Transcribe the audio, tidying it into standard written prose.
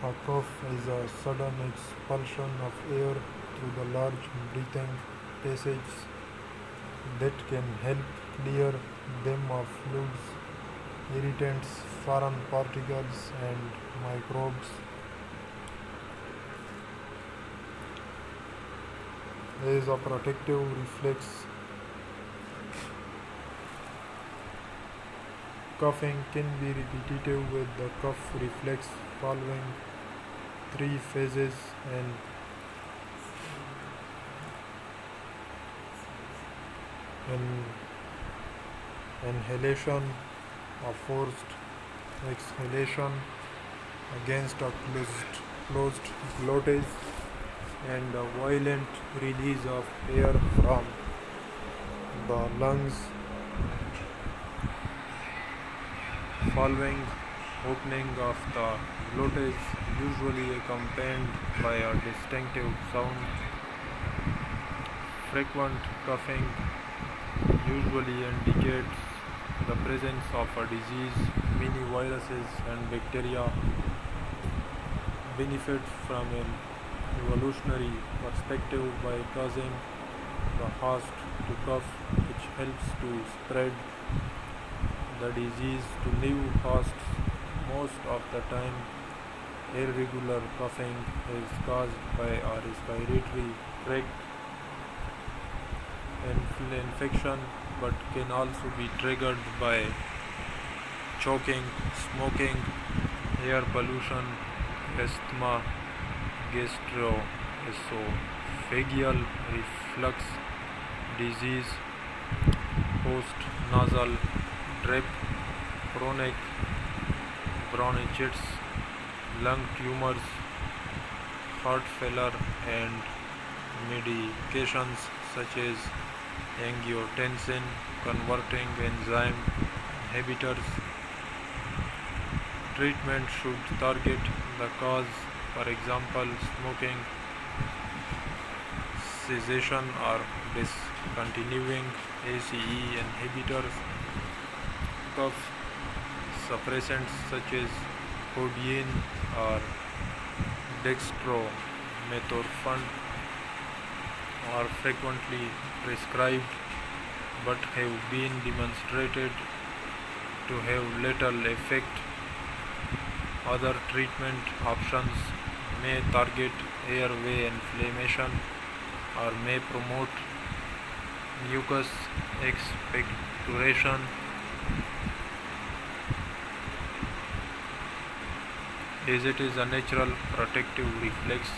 A cough is a sudden expulsion of air through the large breathing passages that can help clear them of fluids, irritants, foreign particles, and microbes. As a protective reflex, coughing can be repetitive with the cough reflex following three phases and an inhalation, a forced exhalation against a closed glottis, and a violent release of air from the lungs following opening of the glottis, usually accompanied by a distinctive sound. Frequent coughing usually indicates the presence of a disease. Many viruses and bacteria benefit from an evolutionary perspective by causing the host to cough, which helps to spread the disease to new hosts. Most of the time, irregular coughing is caused by a respiratory tract infection but can also be triggered by choking, smoking, air pollution, asthma, gastroesophageal reflux disease, post-nasal drip, chronic bronchitis, lung tumors, heart failure, and medications such as angiotensin converting enzyme inhibitors. Treatment should target the cause, for example, smoking cessation or discontinuing ACE inhibitors. Cough suppressants such as codeine or dextromethorphan are frequently prescribed but have been demonstrated to have little effect. Other treatment options may target airway inflammation or may promote mucus expectoration as it is a natural protective reflex